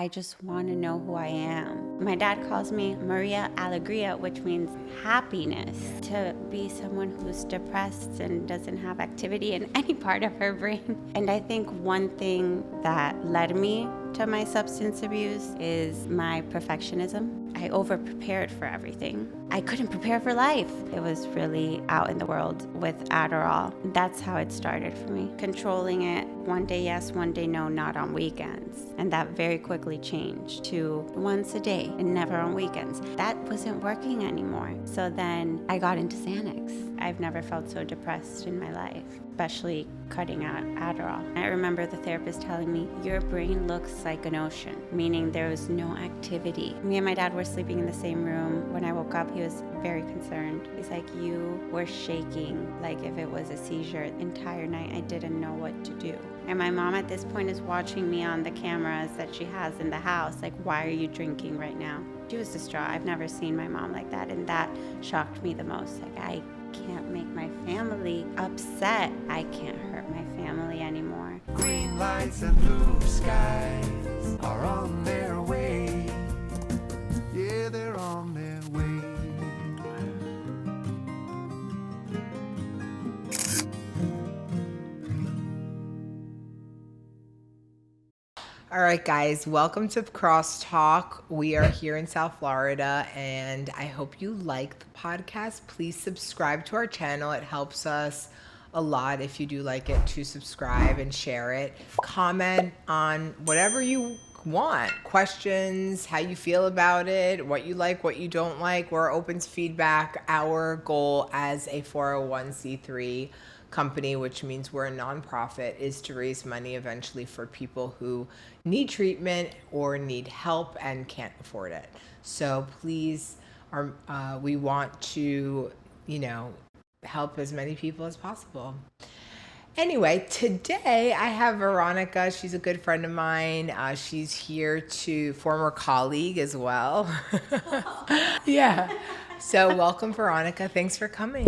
I just want to know who I am. My dad calls me Maria Alegria, which means happiness. To be someone who's depressed and doesn't have activity in any part of her brain. And I think one thing that led me to my substance abuse is my perfectionism. I over-prepared for everything. I couldn't prepare for life. It was really out in the world with Adderall. That's how it started for me. Controlling it, one day yes, one day no, not on weekends. And that very quickly changed to once a day and never on weekends. That wasn't working anymore. So then I got into Xanax. I've never felt so depressed in my life, especially cutting out Adderall. I remember the therapist telling me, your brain looks like an ocean, meaning there was no activity. Me and my dad were sleeping in the same room. When I woke up, he was very concerned. He's like, you were shaking like if it was a seizure. The entire night, I didn't know what to do. And my mom at this point is watching me on the cameras that she has in the house. Like, why are you drinking right now? She was distraught. I've never seen my mom like that. And that shocked me the most. Like, I can't make my family upset. I can't hurt my family anymore. Green lights and blue skies are on their way. Yeah, they're on their way. All right, guys, welcome to Crosstalk. We are here in South Florida, and I hope you like the podcast. Please subscribe to our channel. It helps us a lot if you do like it to subscribe and share it. Comment on whatever you want, questions, how you feel about it, what you like, what you don't like. We're open to feedback. Our goal as a 401c3 company, which means we're a nonprofit, is to raise money eventually for people who need treatment or need help and can't afford it. So please, we want to, help as many people as possible. Anyway, today I have Veronica. She's a good friend of mine. She's here former colleague as well. Yeah. So welcome, Veronica. Thanks for coming.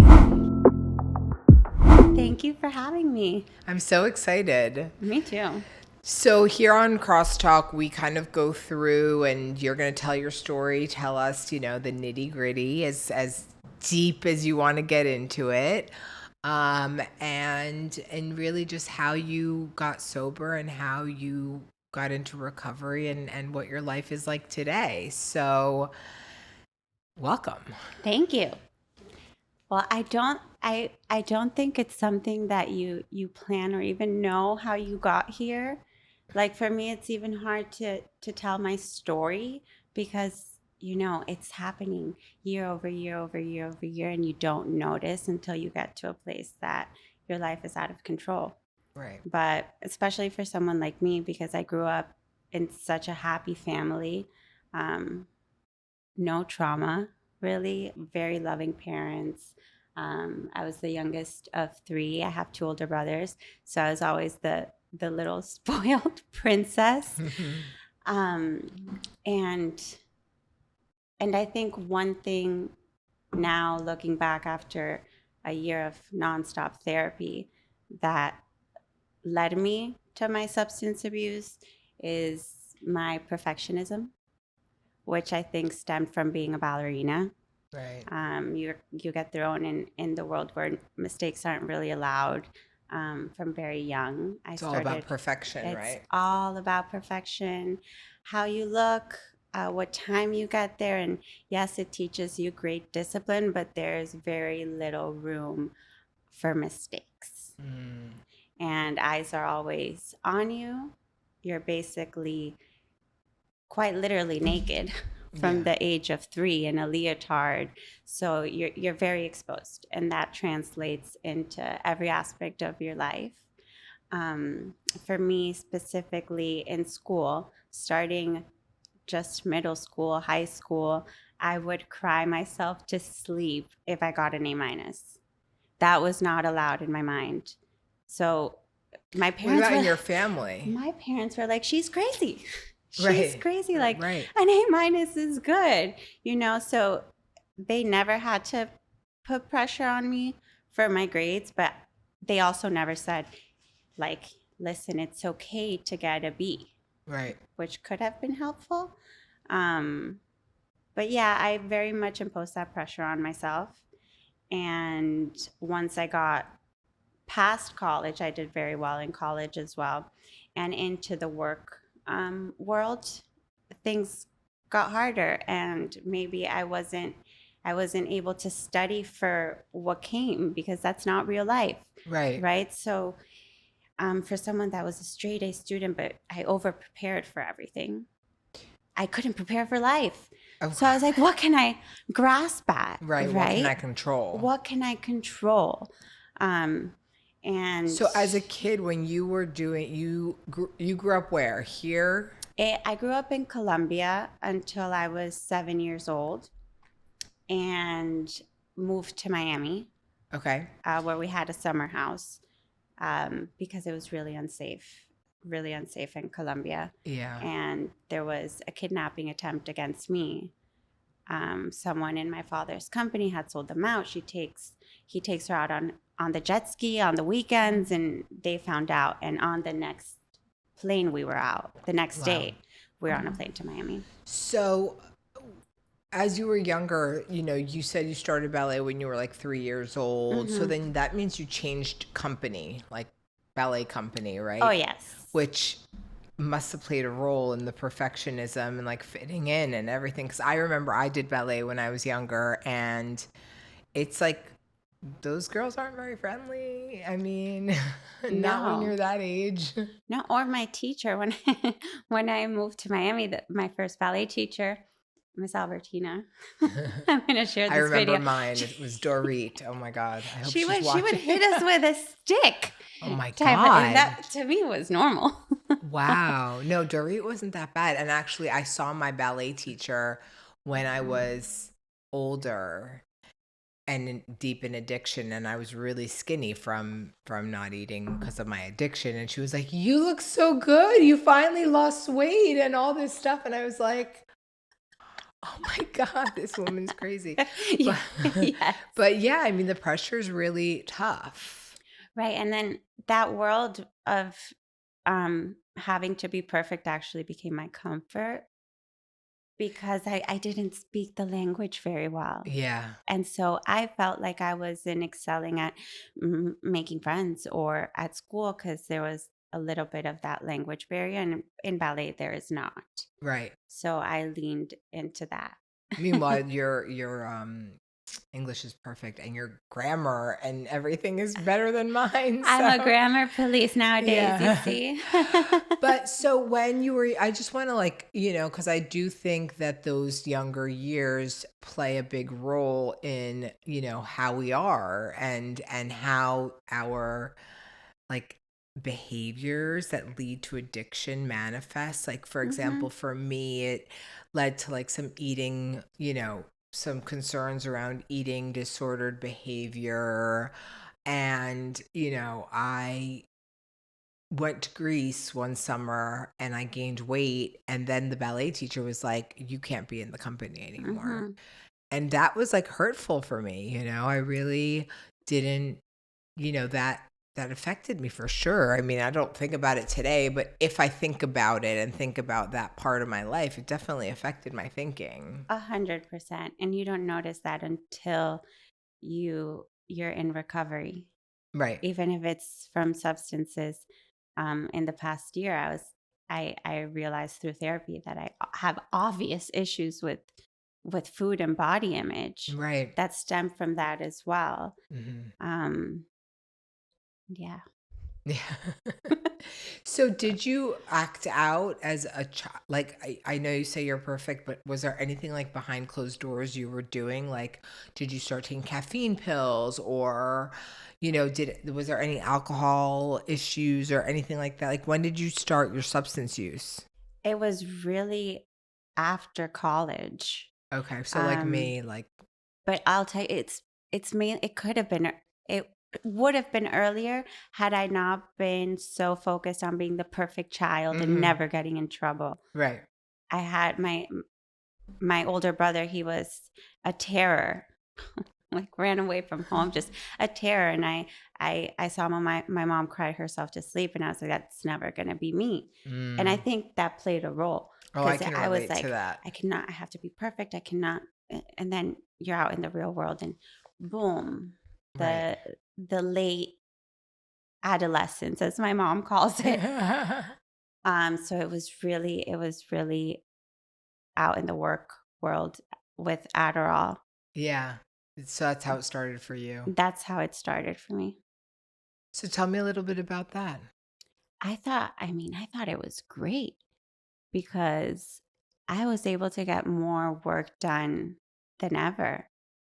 Thank you for having me. I'm so excited. Me too. So here on Crosstalk, we kind of go through and you're going to tell your story, tell us, the nitty gritty as deep as you want to get into it. And really just how you got sober and how you got into recovery and what your life is like today. So welcome. Thank you. Well, I don't think it's something that you plan or even know how you got here. Like for me, it's even hard to tell my story because, it's happening year over year over year over year, and you don't notice until you get to a place that your life is out of control. Right. But especially for someone like me, because I grew up in such a happy family, no trauma, really, very loving parents. I was the youngest of 3. I have 2 older brothers, so I was always the little spoiled princess. And I think one thing now, looking back after a year of nonstop therapy, that led me to my substance abuse is my perfectionism, which I think stemmed from being a ballerina. Right. You get thrown in the world where mistakes aren't really allowed from very young. It's all about perfection, right? It's all about perfection, how you look, what time you get there. And yes, it teaches you great discipline, but there's very little room for mistakes. And eyes are always on you. You're basically quite literally naked from the age of 3 in a leotard. So you're very exposed, and that translates into every aspect of your life. For me specifically in school, starting just middle school, high school, I would cry myself to sleep if I got an A-. That was not allowed in my mind. So my parents What about in your family? My parents were like, she's crazy. Right. Crazy. Like Right. an A- is good, so they never had to put pressure on me for my grades, but they also never said like, listen, it's okay to get a B. Right. which could have been helpful. But yeah, I very much imposed that pressure on myself. And once I got past college, I did very well in college as well, and into the work world, things got harder, and maybe I wasn't able to study for what came because that's not real life, Right. right? So for someone that was a straight A student, but I over prepared for everything, I couldn't prepare for life. Oh, So I was like, what can I grasp at? right. What can I Right? control? What can I control? And So as a kid, when you were doing, you grew up where? Here? I grew up in Colombia until I was 7 years old and moved to Miami, Okay. where we had a summer house because it was really unsafe in Colombia. Yeah. And there was a kidnapping attempt against me. Someone in my father's company had sold them out. He takes her out on the jet ski on the weekends, and they found out. And on the next plane we were out, the next Wow. day, we were on a plane to Miami. So as you were younger, you said you started ballet when you were like 3 years old. So then that means you changed company, like ballet company, right? Oh, yes. Which must have played a role in the perfectionism and like fitting in and everything. Because I remember I did ballet when I was younger, and it's like those girls aren't very friendly. I mean, not when No. you're that age. No, or my teacher when when I moved to Miami, my first ballet teacher, Miss Albertina. I'm gonna share this I remember video. mine. It was Dorit. Oh my God. I hope She she's would watching. hit us with a stick. Oh my type of- God. and that to me was normal. Wow. No, Dorit wasn't that bad. And actually, I saw my ballet teacher when I was older and deep in addiction, and I was really skinny from not eating because of my addiction. And she was like, "You look so good. You finally lost weight and all this stuff." And I was like, "Oh my God, this woman's crazy." Yeah, yes. But yeah, I mean, the pressure is really tough. Right. And then that world of having to be perfect actually became my comfort because I didn't speak the language very well. Yeah. And so I felt like I wasn't excelling at making friends or at school because there was a little bit of that language barrier. And in ballet, there is not. Right. So I leaned into that. Meanwhile, your English is perfect, and your grammar and everything is better than mine. I'm a so- grammar police nowadays, Yeah. you see. But so when you were, I just want to because I do think that those younger years play a big role in, how we are and how our like behaviors that lead to addiction manifest. Like, for example, for me, it led to like some eating, some concerns around eating disordered behavior. And, I went to Greece one summer and I gained weight. And then the ballet teacher was like, "You can't be in the company anymore." And that was like hurtful for me. I really didn't, that affected me for sure. I mean, I don't think about it today, but if I think about it and think about that part of my life, it definitely affected my thinking. 100%. And you don't notice that until you're in recovery. Right. Even if it's from substances. In the past year, I realized through therapy that I have obvious issues with food and body image Right. that stem from that as well. Mm-hmm. Yeah. Yeah. So did you act out as a child? Like, I know you say you're perfect, but was there anything like behind closed doors you were doing? Like, did you start taking caffeine pills or, was there any alcohol issues or anything like that? Like, when did you start your substance use? It was really after college. Okay. So like me, like, But I'll tell you, it could have been, it would have been earlier had I not been so focused on being the perfect child and never getting in trouble. right. I had my older brother, he was a terror. like ran away from home, just a terror. And I saw my mom cry herself to sleep, and I was like, that's never going to be me. And I think that played a role Oh, I because can I was relate to like, that. I have to be perfect. I cannot. And then you're out in the real world, and boom, Right. the late adolescence, as my mom calls it. So it was really out in the work world with Adderall. Yeah. So that's how it started for you. That's how it started for me. So tell me a little bit about that. I thought it was great because I was able to get more work done than ever.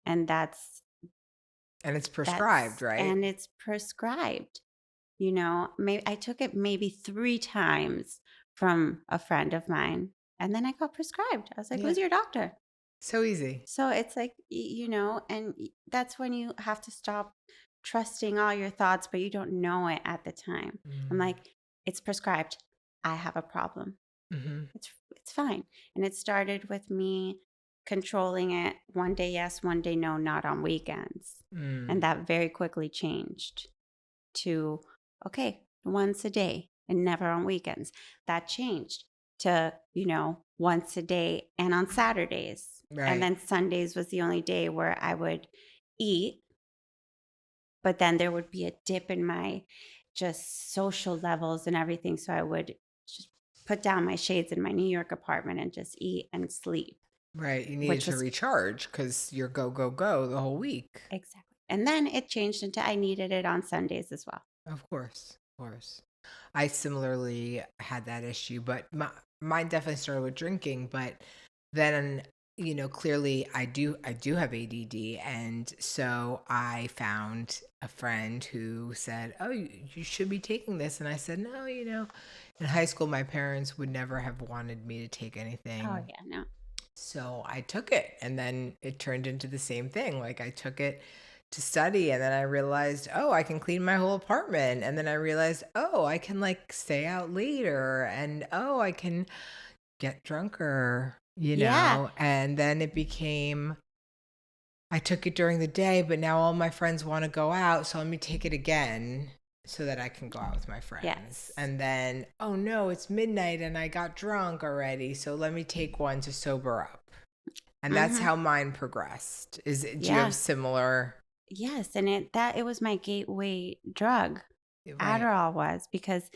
And And it's prescribed, right? and it's prescribed. Maybe I took it maybe 3 times from a friend of mine, and then I got prescribed. I was like, Yeah. "Who's your doctor?" So easy. So it's like, and that's when you have to stop trusting all your thoughts, but you don't know it at the time. I'm Mm. like, it's prescribed. I have a problem. Mm-hmm. It's fine. And it started with me controlling it one day yes, one day no, not on weekends. Mm. And that very quickly changed to, okay, once a day and never on weekends. That changed to, once a day and on Saturdays. And Right. then Sundays was the only day where I would eat, but then there would be a dip in my just social levels and everything. So I would just put down my shades in my New York apartment and just eat and sleep, Right. You needed which to was recharge because you're go, go, go the whole week. exactly. And then it changed into I needed it on Sundays as well. Of course. Of course. I similarly had that issue, but mine definitely started with drinking. But then, clearly I do have ADD, and so I found a friend who said, "Oh, you should be taking this," and I said, "No, in high school, my parents would never have wanted me to take Oh, anything." yeah, no. So I took it, and then it turned into the same thing. Like I took it to study, and then I realized, oh, I can clean my whole apartment. And then I realized, oh, I can like stay out later, and oh, I can get drunker, Yeah. And then it became, I took it during the day, but now all my friends want to go out. So let me take it again so that I can go out with my friends. Yes. And then, oh no, it's midnight and I got drunk already. So let me take one to sober up. And that's Mhm. how mine progressed. Do you Yeah. have similar? Yes, and it was my gateway drug. Right. Adderall was because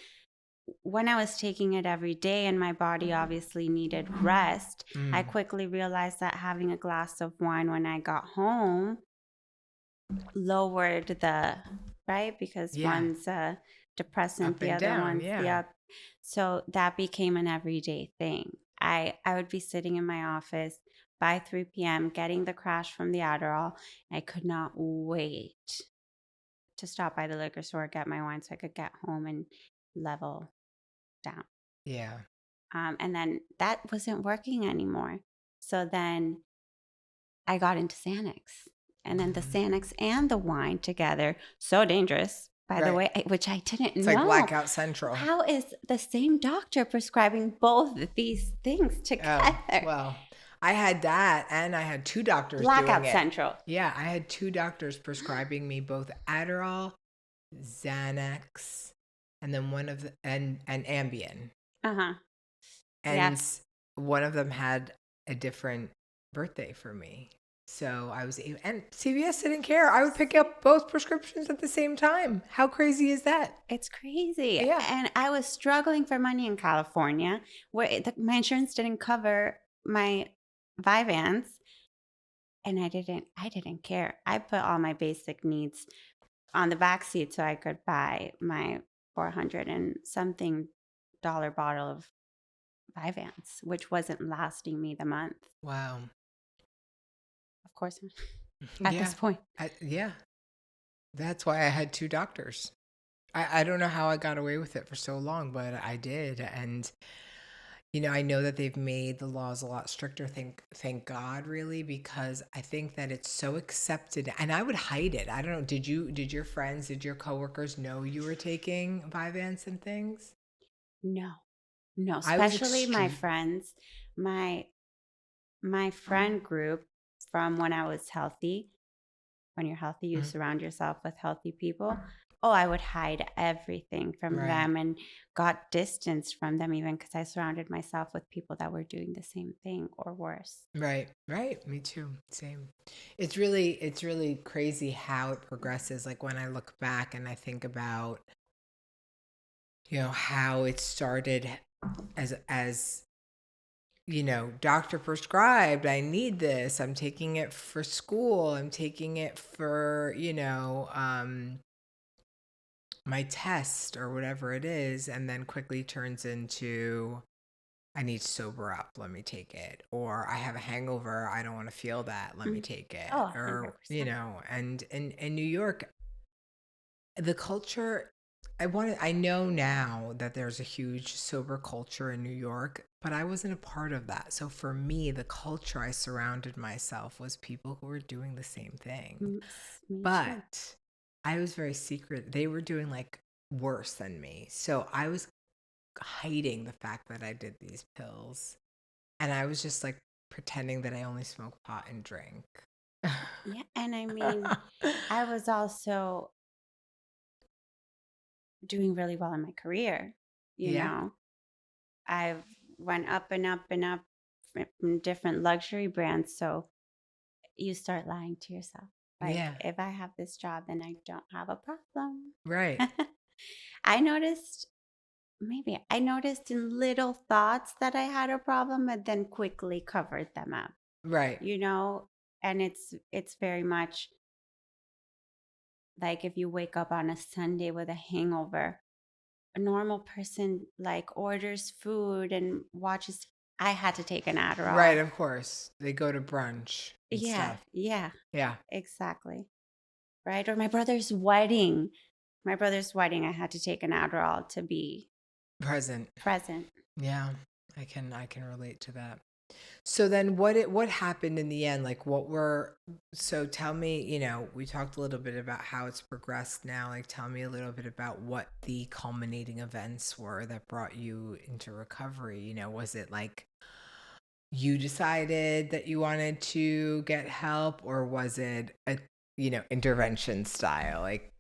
when I was taking it every day and my body obviously needed rest, I Mm, quickly realized that having a glass of wine when I got home lowered the right because yeah. one's a depressant, Up the and other down. one's the Yeah. up. So that became an everyday thing. I would be sitting in my office by 3 p.m. getting the crash from the Adderall. I could not wait to stop by the liquor store, get my wine so I could get home and level down. Yeah. And then that wasn't working anymore. So then I got into Xanax. And then the Mhm. Xanax and the wine together, so dangerous, by the Right. way, which I didn't It's like know. blackout central. How is the same doctor prescribing both of these things Oh, together? well, I had that and I had two doctors doing Blackout it. Central. Yeah, I had two doctors prescribing me both Adderall, Xanax, and then one of the and Ambien. Uh-huh. And Yeah. one of them had a different birthday for me. So I was able, and CVS didn't care. I would pick up both prescriptions at the same time. How crazy is that? It's crazy. Yeah. And I was struggling for money in California where my insurance didn't cover my Vyvanse. And I didn't care. I put all my basic needs on the back seat so I could buy my 400 and something dollar bottle of Vyvanse, which wasn't lasting me the month. Wow. Of course, at Yeah. this point. Yeah. That's why I had two doctors. I don't know how I got away with it for so long, but I did. And I know that they've made the laws a lot stricter. Thank God, really, because I think that it's so accepted. And I would hide it. I don't know. Did your friends, did your coworkers know you were taking Vyvanse and things? No, no, I was especially my extreme. friends, my friend group from when I was healthy. when you're healthy, you Mhm. surround yourself with healthy people. Oh, I would hide everything from Right. them and got distanced from them even because I surrounded myself with people that were doing the same thing or worse. Right. Me too. Same. It's really crazy how it progresses. Like when I look back and I think about, how it started as doctor prescribed, I need this. I'm taking it for school. I'm taking it for, my test or whatever it is, and then quickly turns into I need to sober up, let me take it. Or I have a hangover, I don't want to feel that, let me take it. Oh, Or, 100%. and in New York, the culture, I know now that there's a huge sober culture in New York, but I wasn't a part of that. So for me, the culture I surrounded myself was people who were doing the same thing. Me too. But I was very secret. They were doing like worse than me. So I was hiding the fact that I did these pills. And I was just like pretending that I only smoke pot and drink. Yeah. And I mean, I was also doing really well in my career. You Yeah. know, I've went up and up and up from different luxury brands. So you start lying to yourself. Like, Yeah. if I have this job, then I don't have a problem. Right. I noticed, maybe I noticed in little thoughts that I had a problem, but then quickly covered them up, Right. you know? And it's very much like if you wake up on a Sunday with a hangover, a normal person like orders food and watches. I had to take an Right. Adderall. Of course. They go to brunch and Yeah, stuff. yeah, Yeah. exactly. Right. Or my brother's wedding. My brother's wedding, I had to take an Adderall to be Present. present. Yeah. I can relate to that. So then what happened in the end? Like so tell me, we talked a little bit about how it's progressed now. Like tell me a little bit about what the culminating events were that brought you into recovery. Was it like you decided that you wanted to get help, or was it a, intervention style? Like,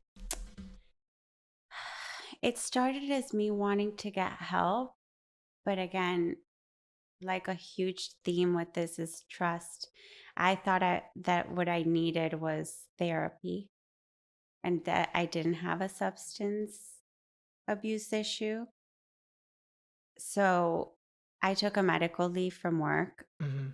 It started as me wanting to get help, but again, like a huge theme with this is trust. I thought that what I needed was therapy and that I didn't have a substance abuse issue. So I took a medical leave from work. mhm,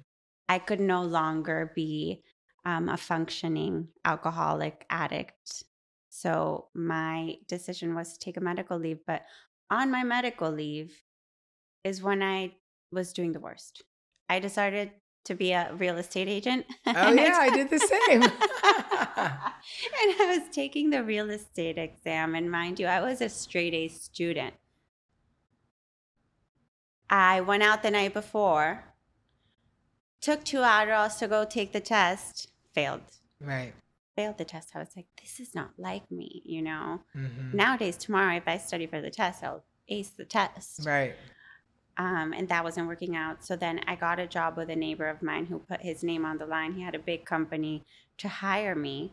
I could no longer be a functioning alcoholic addict. So my decision was to take a medical leave. But on my medical leave is when I was doing the worst. I decided to be a real estate agent. oh and, yeah, I did the same. and I was taking the real estate exam. And mind you, I was a straight A student. I went out the night before, took 2 Adderalls to go take the test, failed. Right. Failed the test. I was like, this is not like me, you know? Hmm. Nowadays, tomorrow, if I study for the test, I'll ace the test. Right. And that wasn't working out. So then I got a job with a neighbor of mine who put his name on the line. He had a big company to hire me.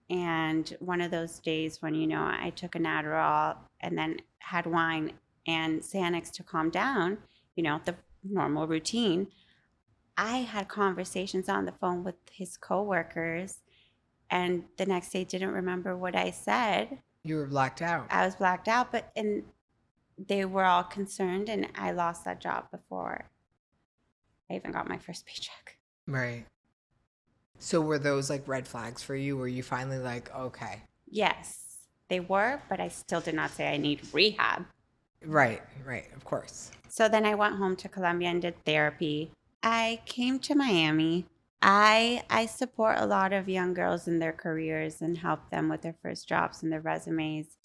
And one of those days when, I took an Adderall and then had wine and Xanax to calm down, the normal routine, I had conversations on the phone with his coworkers and the next day didn't remember what I said. You were blacked out. I was blacked out, and they were all concerned, and I lost that job before I even got my first paycheck. Right. So were those like red flags for you? Were you finally like, okay? Yes, they were, but I still did not say I need rehab. Right. Of course. So then I went home to Colombia and did therapy. I came to Miami. I support a lot of young girls in their careers and help them with their first jobs and their resumes.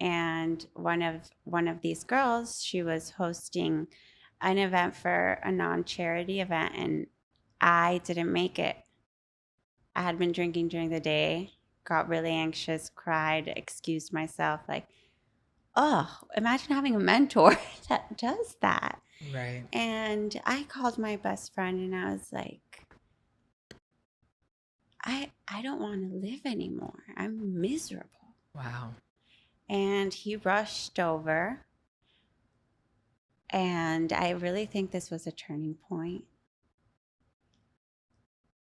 And one of these girls, she was hosting an event for a non-charity event, and I didn't make it. I had been drinking during the day, got really anxious, cried, excused myself, like, oh, imagine having a mentor that does that. Right. And I called my best friend and I was like, I don't want to live anymore. I'm miserable. Wow. And he rushed over. And I really think this was a turning point.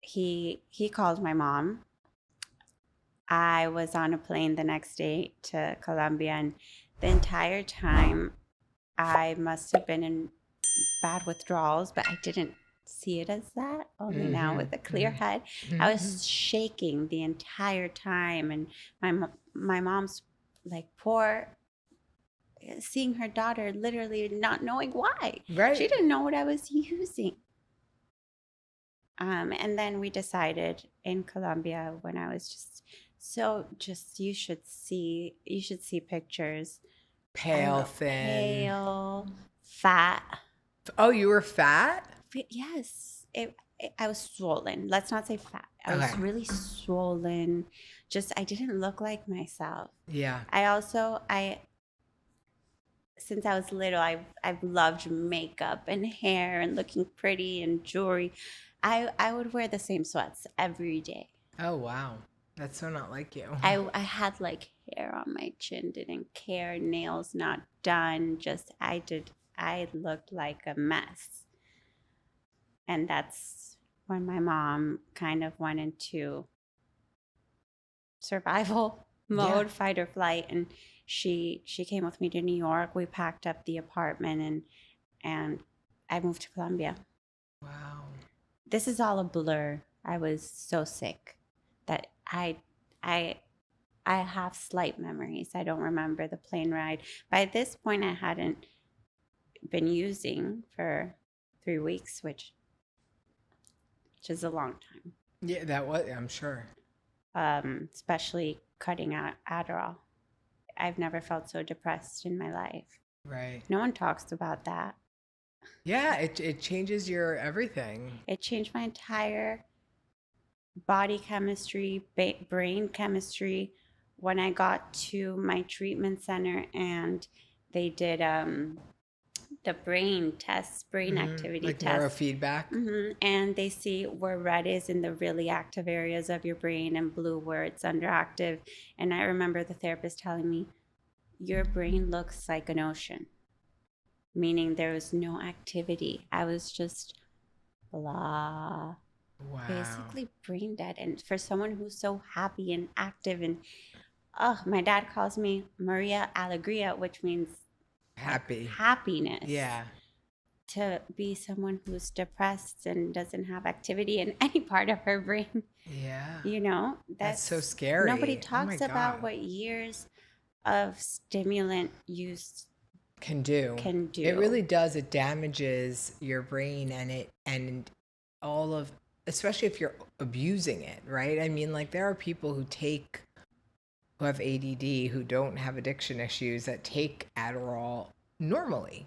He called my mom. I was on a plane the next day to Colombia, and the entire time I must have been in bad withdrawals, but I didn't see it as that. Only now with a clear head. I was shaking the entire time, and my mom's like poor, seeing her daughter literally not knowing why. Right. She didn't know what I was using. And then we decided in Colombia when I was you should see pictures. Pale, thin. Pale, fat. Oh, you were fat? Yes. I was swollen. Let's not say fat. I was Okay. really swollen. I didn't look like myself. Yeah. Since I was little, I've loved makeup and hair and looking pretty and jewelry. I would wear the same sweats every day. Oh, wow. That's so not like you. I had like hair on my chin, didn't care, nails not done. I looked like a mess. And that's when my mom kind of went into survival mode, fight or flight. And she came with me to New York. We packed up the apartment and I moved to Colombia. Wow. This is all a blur. I was so sick that I have slight memories. I don't remember the plane ride. By this point, I hadn't been using for 3 weeks, which is a long time. Yeah, that was, I'm sure. Especially cutting out Adderall. I've never felt so depressed in my life. Right. No one talks about that. Yeah, it changes your everything. It changed my entire body chemistry, brain chemistry. When I got to my treatment center and they did the brain tests, brain activity like tests. Neurofeedback. And they see where red is in the really active areas of your brain and blue where it's underactive. And I remember the therapist telling me, your brain looks like an ocean, meaning there was no activity. I was just blah. Wow. Basically brain dead. And for someone who's so happy and active and my dad calls me Maria Alegria, which means Happy. Happiness. Yeah. To be someone who's depressed and doesn't have activity in any part of her brain. Yeah. That's so scary. Nobody talks about what years of stimulant use can do. It really does. It damages your brain and all of, especially if you're abusing it, right? I mean, like there are people who have ADD, who don't have addiction issues, that take Adderall normally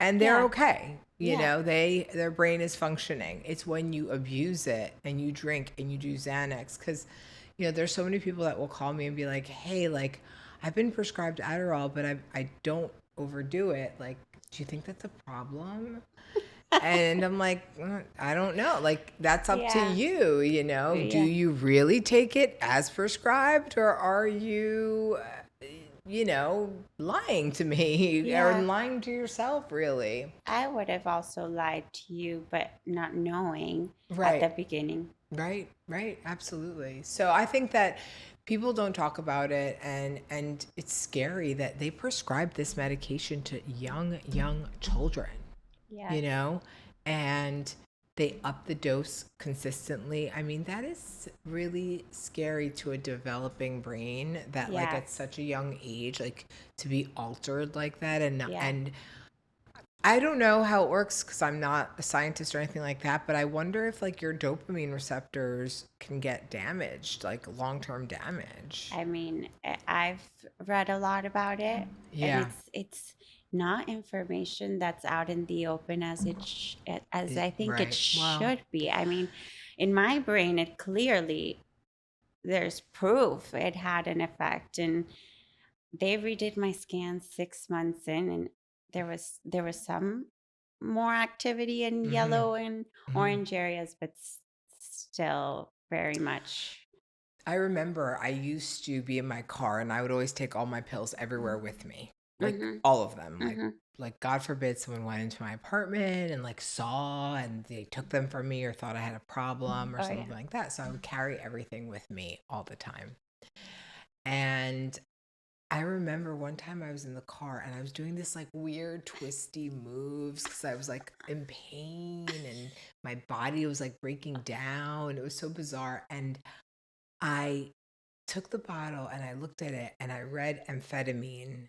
and they're okay. You know, their brain is functioning. It's when you abuse it and you drink and you do Xanax, because, you know, there's so many people that will call me and be like, hey, like I've been prescribed Adderall, but I don't overdo it. Like, do you think that's a problem? And I'm like, I don't know. Like, that's up to you, you know? Yeah. Do you really take it as prescribed, or are you, you know, lying to me or lying to yourself, really? I would have also lied to you, but not knowing at the beginning. Right. Absolutely. So I think that people don't talk about it, and it's scary that they prescribe this medication to young children. Yeah. You know, and they up the dose consistently. I mean, that is really scary to a developing brain that like at such a young age, like to be altered like that. And I don't know how it works because I'm not a scientist or anything like that, but I wonder if like your dopamine receptors can get damaged, like long-term damage. I mean, I've read a lot about it. Yeah. And it's not information that's out in the open as I think it should be. I mean, in my brain, it clearly, there's proof it had an effect. And they redid my scan 6 months in, and there was some more activity in yellow and orange areas, but still very much. I remember I used to be in my car and I would always take all my pills everywhere with me. Like Mm-hmm. all of them. Mm-hmm. Like God forbid someone went into my apartment and like saw and they took them from me or thought I had a problem or Oh, something yeah. like that. So I would carry everything with me all the time. And I remember one time I was in the car and I was doing this like weird twisty moves because I was like in pain and my body was like breaking down. It was so bizarre. And I took the bottle and I looked at it and I read amphetamine.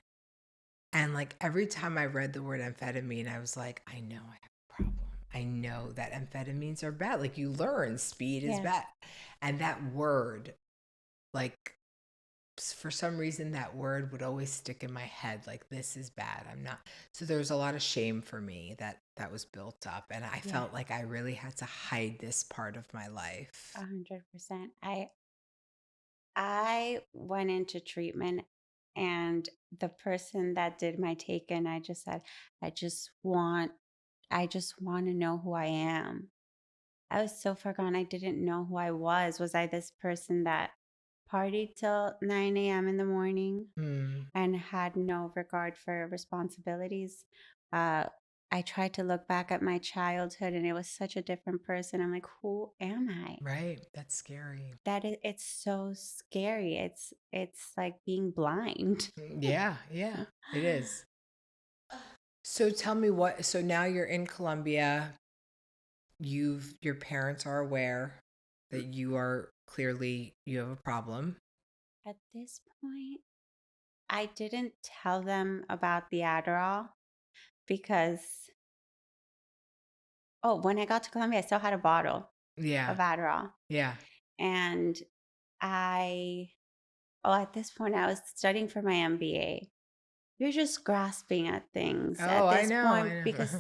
And like every time I read the word amphetamine, I was like, I know I have a problem. I know that amphetamines are bad. Like you learn speed is Yeah. bad. And that word, like for some reason, that word would always stick in my head. Like this is bad. I'm not. So there was a lot of shame for me that was built up. And I Yeah. felt like I really had to hide this part of my life. 100%. I went into treatment, and the person that did my take-in, I just said, I just want to know who I am. I was so far gone. I didn't know who I was. Was I this person that partied till 9 a.m. in the morning Mm, and had no regard for responsibilities? Uh, I tried to look back at my childhood, and it was such a different person. I'm like, who am I? right. That's scary. It's so scary. It's like being blind. Yeah, yeah, it is. So tell me so now you're in Colombia. Your parents are aware that you have a problem. At this point, I didn't tell them about the Adderall because when I got to Colombia, I still had a bottle Yeah, of Adderall. yeah. And I at this point I was studying for my MBA. You're just grasping at things Oh, at I this know, point I know. because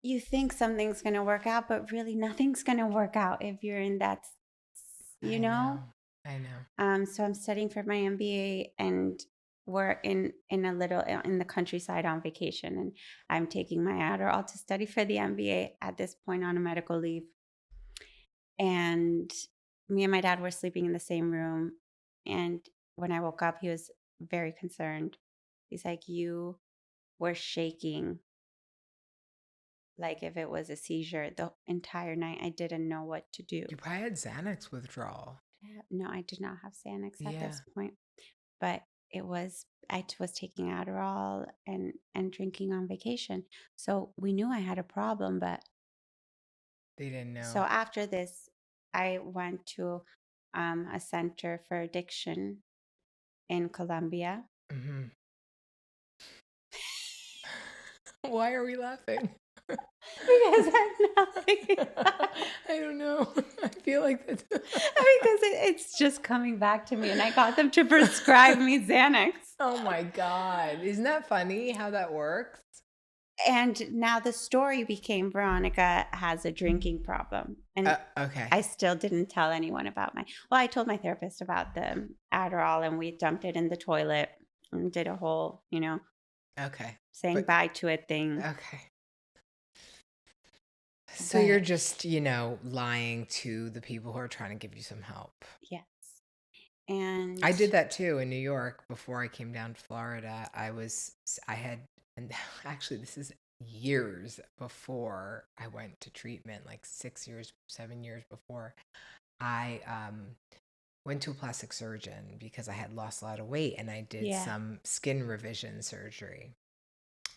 you think something's going to work out, but really nothing's going to work out if you're in that, you I know? know, I know. So I'm studying for my MBA, and we're in the countryside on vacation, and I'm taking my Adderall to study for the MBA at this point on a medical leave. And me and my dad were sleeping in the same room. And when I woke up, he was very concerned. He's like, you were shaking like if it was a seizure the entire night. I didn't know what to do. You probably had Xanax withdrawal. No, I did not have Xanax at Yeah, this point, but I was taking Adderall and drinking on vacation. So we knew I had a problem, but they didn't so know. after this, I went to a center for addiction in Colombia. Hmm. Why are we laughing? Because I'm not I don't know. I feel like that's because it's just coming back to me, and I got them to prescribe me Xanax. Oh my God. Isn't that funny how that works? And now the story became Veronica has a drinking problem. And Okay. I still didn't tell anyone about I told my therapist about the Adderall, and we dumped it in the toilet and did a whole, Okay. saying bye to it thing. Okay. So you're just, lying to the people who are trying to give you some help. Yes. And I did that too in New York before I came down to Florida. And actually, this is years before I went to treatment, like 6 years, 7 years before. I went to a plastic surgeon because I had lost a lot of weight and I did some skin revision surgery.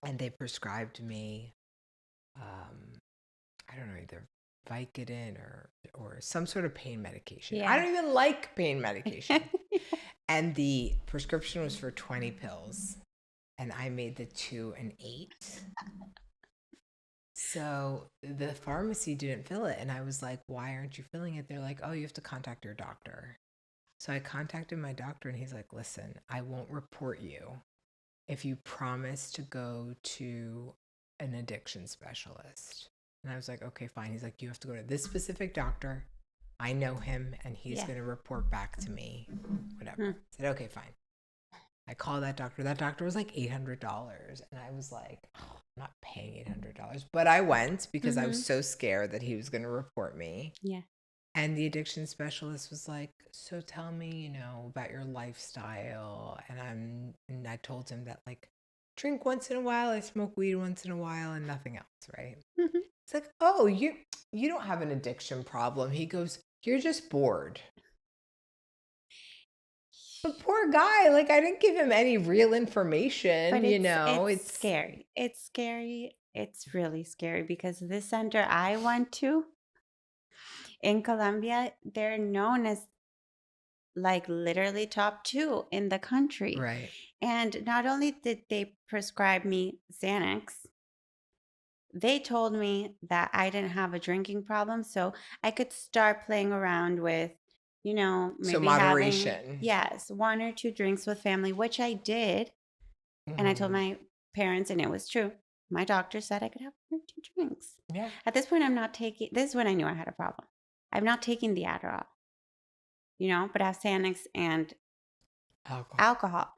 And they prescribed me, I don't know, either Vicodin or some sort of pain medication. I don't even like pain medication. And the prescription was for 20 pills. And I made the 2 and 8. So the pharmacy didn't fill it. And I was like, why aren't you filling it? They're like, oh, you have to contact your doctor. So I contacted my doctor and he's like, listen, I won't report you if you promise to go to an addiction specialist. And I was like, okay, fine. He's like, you have to go to this specific doctor. I know him and he's going to report back to me, whatever. I said, okay, fine. I called that doctor. That doctor was like $800. And I was like, oh, I'm not paying $800. But I went because I was so scared that he was going to report me. Yeah. And the addiction specialist was like, so tell me, about your lifestyle. And I told him that, like, drink once in a while, I smoke weed once in a while, and nothing else, right? It's like, oh, you don't have an addiction problem. He goes, you're just bored. But poor guy, like, I didn't give him any real information, But it's It's scary. It's scary. It's really scary because this center I went to in Colombia, they're known as like literally top 2 in the country. right. And not only did they prescribe me Xanax, they told me that I didn't have a drinking problem, so I could start playing around with, So maybe having, moderation. yes, 1 or 2 drinks with family, which I did. And I told Mhm. my parents, and it was true. My doctor said I could have 1 or 2 drinks. Yeah. At this point, I'm not taking, this is when I knew I had a problem. I'm not taking the Adderall, but I have Xanax and Alcohol. alcohol,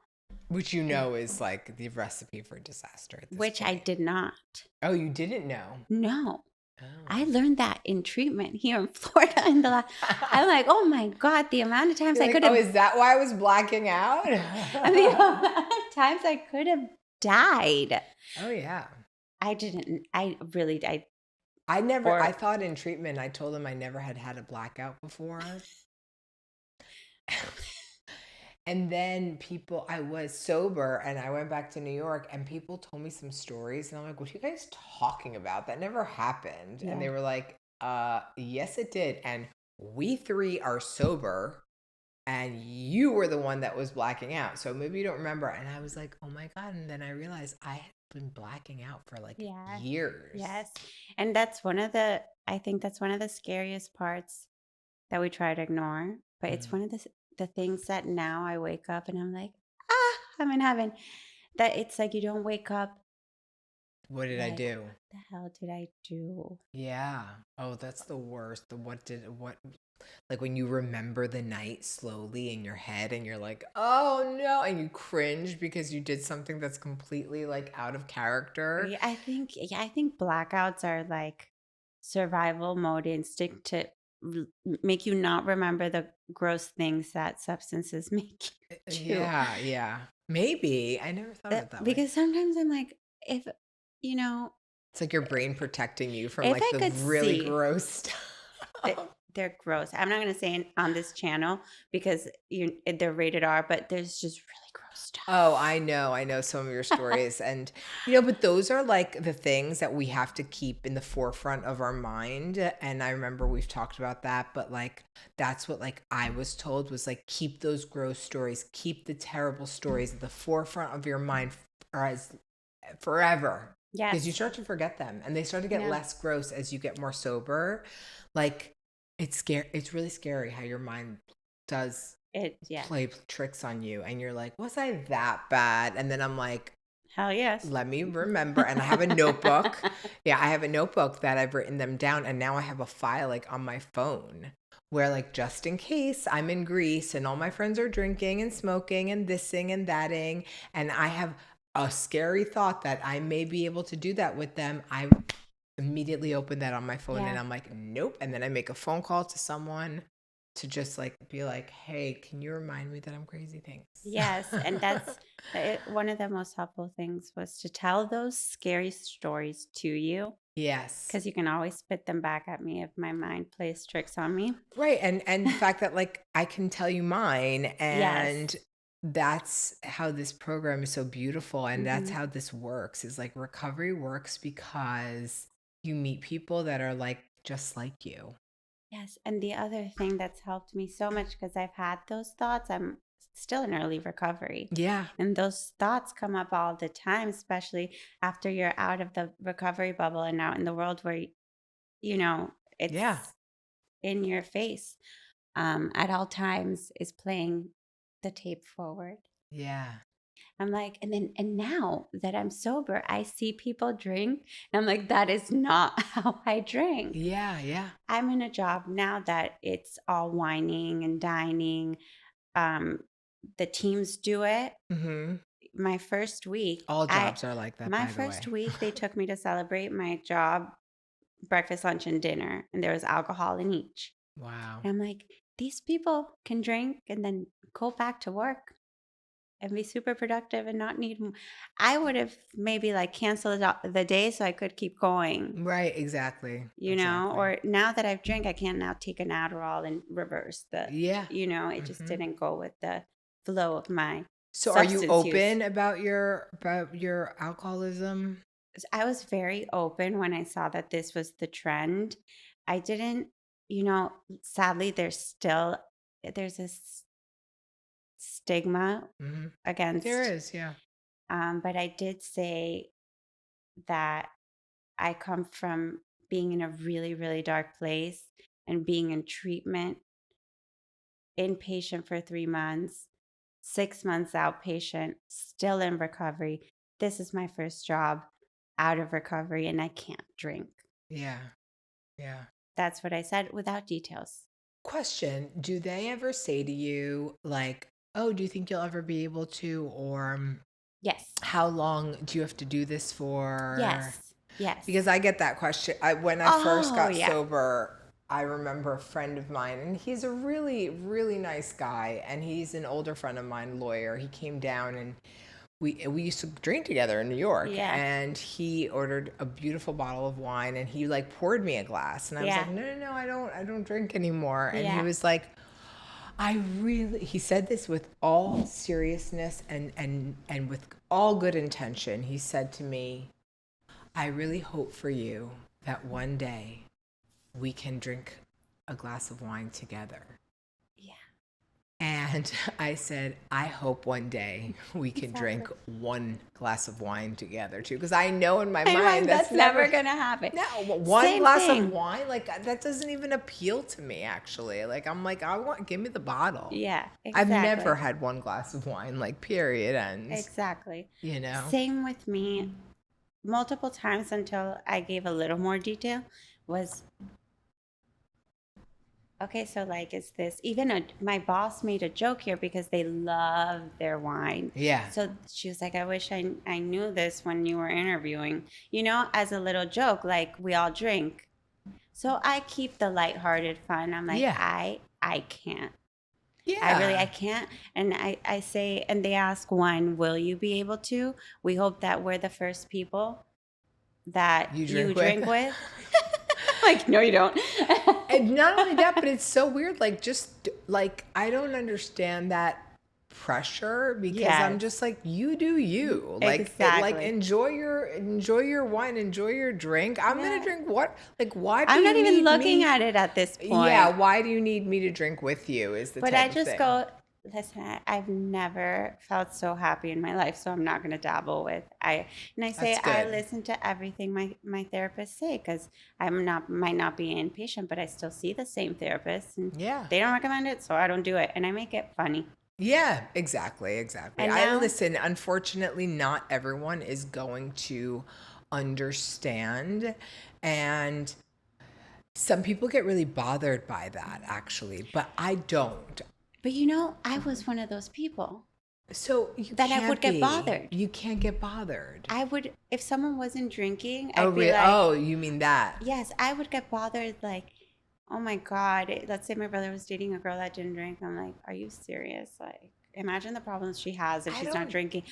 Which is like the recipe for disaster at this which I point. did not. Oh, you didn't know? No. Oh. I learned that in treatment here in Florida. I'm like, oh my God, the amount of times You're I like, could oh, have, is that why I was blacking out? I mean, the amount of times I could have died. Oh, yeah. I didn't, I really, I thought in treatment, I told him I never had a blackout before. And then I was sober and I went back to New York and people told me some stories. And I'm like, what are you guys talking about? That never happened. And they Yeah. were like, yes, it did. And we 3 are sober and you were the one that was blacking out. So maybe you don't remember. And I was like, oh my God. And then I realized I had been blacking out for like yeah, years. yes. And I think that's one of the scariest parts that we try to ignore. But it's one of the things that now I wake up and I'm like, I'm in heaven. That it's like you don't wake up What did I like, do? what the hell did I do? Yeah. Oh, that's the worst. Like when you remember the night slowly in your head and you're like, oh no, and you cringe because you did something that's completely like out of character. I think blackouts are like survival mode instinct to make you not remember the gross things that substances make you do. Yeah. Maybe. I never thought of it that way. Because sometimes I'm like, if It's like your brain protecting you from if like I the could really see gross stuff. they're gross. I'm not going to say on this channel because they're rated R, but there's just really gross stuff. Oh, I know some of your stories. And, but those are like the things that we have to keep in the forefront of our mind. And I remember we've talked about that, but like, that's what like I was told was like, keep those gross stories, keep the terrible stories at the forefront of your mind forever. Yes. Because you start to forget them and they start to get less gross as you get more sober. Like, it's scary. It's really scary how your mind does play tricks on you and you're like, was I that bad? And then I'm like, hell yes, let me remember. And I have a notebook. I have a notebook that I've written them down, and now I have a file like on my phone where like just in case I'm in Greece and all my friends are drinking and smoking and thising and thating and I have a scary thought that I may be able to do that with them, I immediately open that on my phone and I'm like, nope. And then I make a phone call to someone to just like be like, hey, can you remind me that I'm crazy? Thanks. Yes. And that's one of the most helpful things was to tell those scary stories to you. Yes. Because you can always spit them back at me if my mind plays tricks on me. Right. And the fact that like I can tell you mine and that's how this program is so beautiful. And that's how this works is like recovery works because you meet people that are like just like you. Yes. And the other thing that's helped me so much because I've had those thoughts, I'm still in early recovery. Yeah. And those thoughts come up all the time, especially after you're out of the recovery bubble and out in the world where, it's in your face at all times is playing the tape forward. Yeah. I'm like, and now that I'm sober, I see people drink. And I'm like, that is not how I drink. Yeah. I'm in a job now that it's all whining and dining. The teams do it. My first week. All jobs are like that. My first week, they took me to celebrate my job, breakfast, lunch, and dinner. And there was alcohol in each. Wow. And I'm like, these people can drink and then go back to work and be super productive and not need. I would have maybe like canceled the day so I could keep going, Right. Exactly. you know, Exactly. or now that I've drank, I can't now take an Adderall and reverse Yeah. it just didn't go with the flow of my So are you substance use. open about your alcoholism? I was very open when I saw that this was the trend. I didn't, sadly, there's this stigma Hmm. There against, is, yeah. but I did say that I come from being in a really, really dark place and being in treatment, inpatient for 3 months, 6 months outpatient, still in recovery. This is my first job out of recovery, and I can't drink. Yeah. Yeah. That's what I said without details. Question, do they ever say to you like, "Oh, do you think you'll ever be able to?" Or Yes. "How long do you have to do this for?" Yes. Yes. Because I get that question. When I first Oh, got yeah. sober, I remember a friend of mine, and he's a really, really nice guy, and he's an older friend of mine, lawyer. He came down and we used to drink together in New York, Yeah. and he ordered a beautiful bottle of wine, and he like poured me a glass, and I was Yeah. like, no, no, no, I don't drink anymore. And he Yeah. was like, he said this with all seriousness and with all good intention. He said to me, I really hope for you that one day we can drink a glass of wine together. Yeah. And I said, I hope one day we can drink Exactly. one glass of wine together too. Because I know in my Hey, mind that's never gonna happen. No, one Same glass thing. of wine, like that doesn't even appeal to me actually. Like I'm like, give me the bottle. Yeah, I've exactly. never had one glass of wine, like period ends. Exactly. You know? Same with me. Multiple times until I gave a little more detail was okay. So like, is this even my boss made a joke here because they love their wine. Yeah. So she was like, I wish I knew this when you were interviewing, as a little joke, like we all drink. So I keep the lighthearted fun. I'm like, Yeah. I can't. Yeah. I can't. And I say, and they ask, when will you be able to? We hope that we're the first people that you drink with. Like, no, you don't. And not only that, but it's so weird. Like, just like, I don't understand that pressure because I'm Yes. just like, you do you. Like, Exactly. enjoy your wine, enjoy your drink. I'm Yeah. gonna drink what? Like, why do I'm you not even need looking me? at it at this point. Yeah, why do you need me to drink with you? Is the But type I of just thing. go, listen, I've never felt so happy in my life, so I'm not going to dabble with. And I say That's I good. listen to everything my therapists say because might not be inpatient, but I still see the same therapist, and Yeah. they don't recommend it, so I don't do it, and I make it funny. Yeah, exactly. And I now, listen, unfortunately, not everyone is going to understand. And some people get really bothered by that, actually, but I don't. but I was one of those people So you that I can't would get be. bothered. You can't get bothered. I would, if someone wasn't drinking, Oh, I'd be really? like, Oh, you mean that? yes, I would get bothered. Like, oh my God, let's say my brother was dating a girl that didn't drink. I'm like, are you serious? Like, imagine the problems she has if I she's don't- not drinking.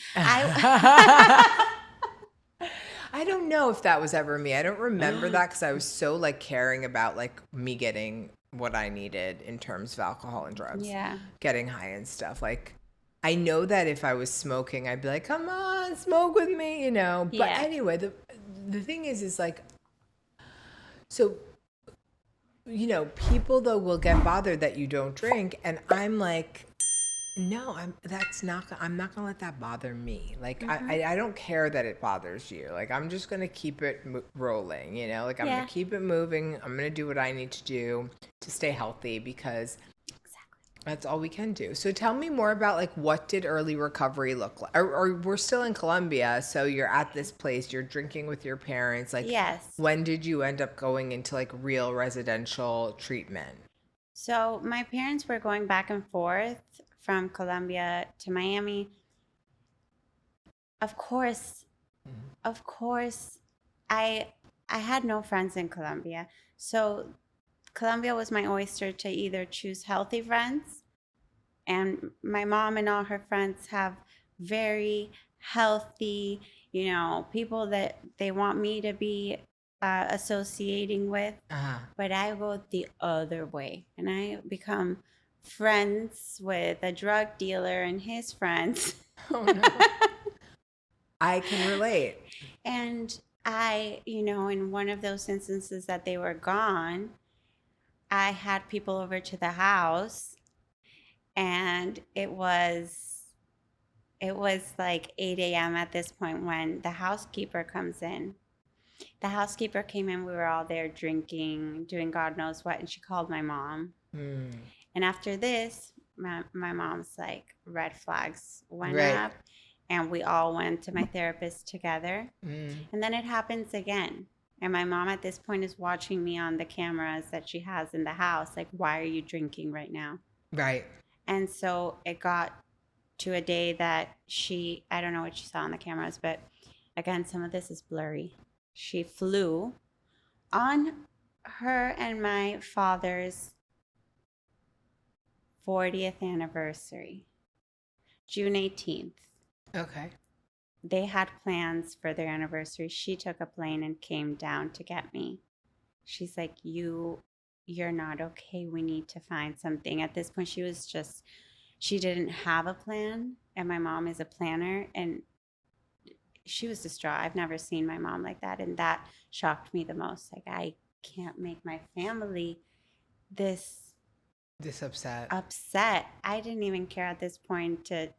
I don't know if that was ever me. I don't remember that because I was so like caring about like me getting what I needed in terms of alcohol and drugs. Yeah. Getting high and stuff. Like I know that if I was smoking, I'd be like, come on, smoke with me, you know. But Yeah. anyway, the thing is like, so, people though will get bothered that you don't drink. And I'm like, no, I'm not gonna let that bother me. Like, I don't care that it bothers you. Like, I'm just gonna keep it rolling, Like, I'm Yeah. gonna keep it moving. I'm gonna do what I need to do to stay healthy because that's all we can do. So tell me more about like what did early recovery look like? Or we're still in Colombia, so you're at this place, you're drinking with your parents. Like, Yes. when did you end up going into like real residential treatment? So my parents were going back and forth from Colombia to Miami. Of course, I had no friends in Colombia. So Colombia was my oyster to either choose healthy friends, and my mom and all her friends have very healthy, people that they want me to be associating with. But I go the other way, and I become friends with a drug dealer and his friends. Oh no. I can relate. And I, in one of those instances that they were gone, I had people over to the house, and it was like 8 a.m. at this point when the housekeeper comes in. The housekeeper came in, we were all there drinking, doing God knows what, and she called my mom. And after this, my mom's like, red flags went up, and we all went to my therapist together. And then it happens again. And my mom at this point is watching me on the cameras that she has in the house. Like, why are you drinking right now? Right. And so it got to a day that I don't know what she saw on the cameras, but again, some of this is blurry. She flew on her and my father's 40th anniversary, June 18th. Okay. They had plans for their anniversary. She took a plane and came down to get me. She's like, you're not okay. We need to find something. At this point, she didn't have a plan. And my mom is a planner. And she was distraught. I've never seen my mom like that. And that shocked me the most. Like, I can't make my family this upset. I didn't even care at this point to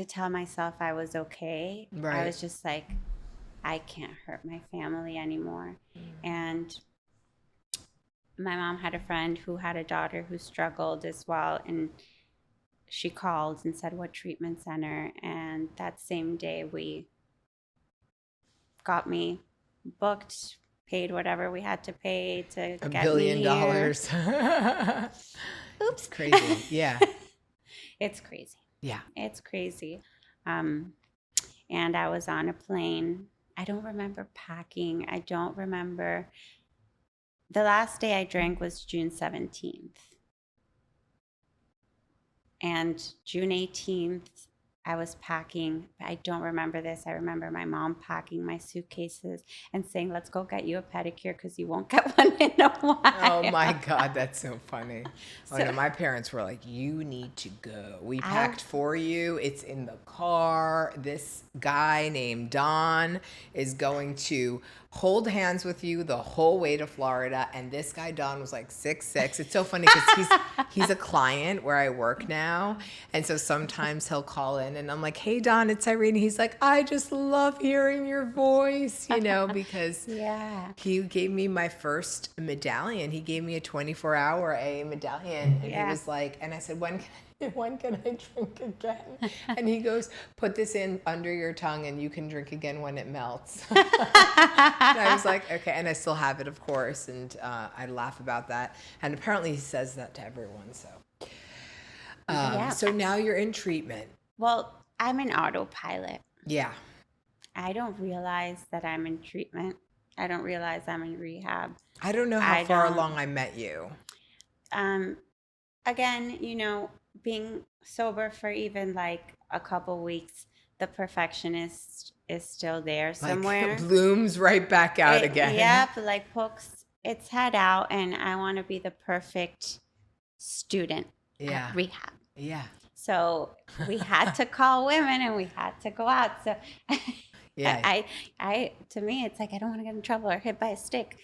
tell myself I was okay. Right. I was just like, I can't hurt my family anymore. And my mom had a friend who had a daughter who struggled as well. And she called and said, what treatment center? And that same day we got me booked, paid whatever we had to pay to get $1 billion. Oops. Crazy. Yeah. It's crazy. Yeah. It's crazy. And I was on a plane. I don't remember packing. I don't remember. The last day I drank was June 17th. And June 18th, I was packing. I don't remember this. I remember my mom packing my suitcases and saying, let's go get you a pedicure because you won't get one in a while. Oh my God, that's so funny. No, my parents were like, you need to go. We packed for you. It's in the car. This guy named Don is going to hold hands with you the whole way to Florida. And this guy, Don, was like 6'6". It's so funny because he's a client where I work now. And so sometimes he'll call in and I'm like, hey, Don, it's Irene. He's like, I just love hearing your voice, because he gave me my first medallion. He gave me a 24-hour AA medallion. And he was like, and I said, when can I drink again? And he goes, put this in under your tongue and you can drink again when it melts. And I was like, okay. And I still have it, of course. And I laugh about that. And apparently he says that to everyone. So now you're in treatment. Well, I'm in autopilot. Yeah. I don't realize that I'm in treatment. I don't realize I'm in rehab. I don't know how far along I met you. Again, being sober for even like a couple weeks, the perfectionist is still there somewhere. Like blooms right back out again. Yep, like pokes its head out, and I want to be the perfect student at rehab. Yeah. So we had to call women and we had to go out. So I to me, it's like, I don't want to get in trouble or hit by a stick,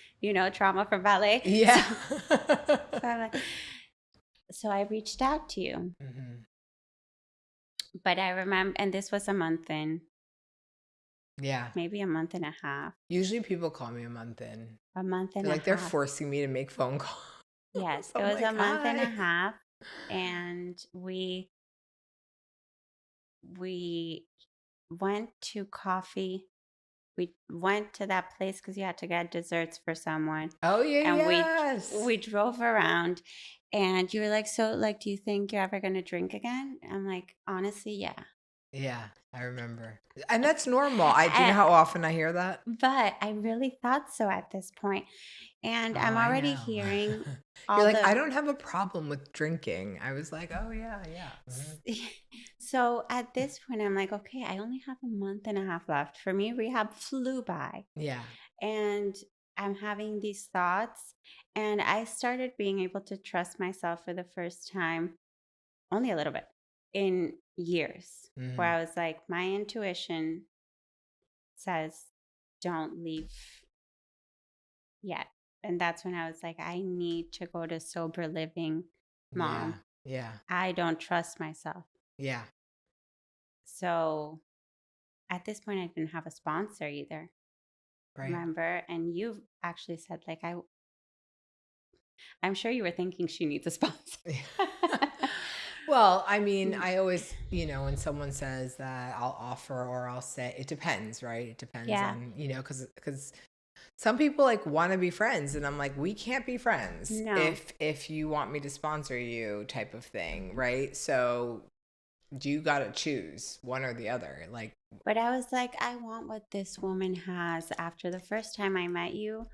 trauma from ballet. Yeah. So I reached out to you. Mm-hmm. But I remember, and this was a month in. Yeah. Maybe a month and a half. Usually people call me a month in. A month and a half. They're forcing me to make phone calls. Yes, it was a month and a half. And we went to coffee. We went to that place because you had to get desserts for someone. Oh, yeah, and we drove around. And you were like, so, like, do you think you're ever going to drink again? I'm like, honestly, yeah. Yeah. I remember. And that's normal. Do you know And- how often I hear that? but I really thought so at this point. And Oh, I'm I already know. hearing You're all like, I the. don't have a problem with drinking. I was like, oh, yeah, yeah. Mhm. So at this point, I'm like, okay, I only have a month and a half left. For me, rehab flew by. Yeah. And I'm having these thoughts. And I started being able to trust myself for the first time, only a little bit, in years, where Mhm. I was like, my intuition says, don't leave yet. And that's when I was like, I need to go to sober living, Yeah. mom. Yeah. I don't trust myself. Yeah. So at this point, I didn't have a sponsor either. Right. Remember? And you actually said, like, I'm sure you were thinking she needs a sponsor. Well, I mean, I always, when someone says that I'll offer or I'll say, it depends, right? It depends Yeah. on, because some people like want to be friends and I'm like, we can't be friends No. if you want me to sponsor you type of thing, right? So you got to choose one or the other. Like, But I was like, I want what this woman has after the first time I met you.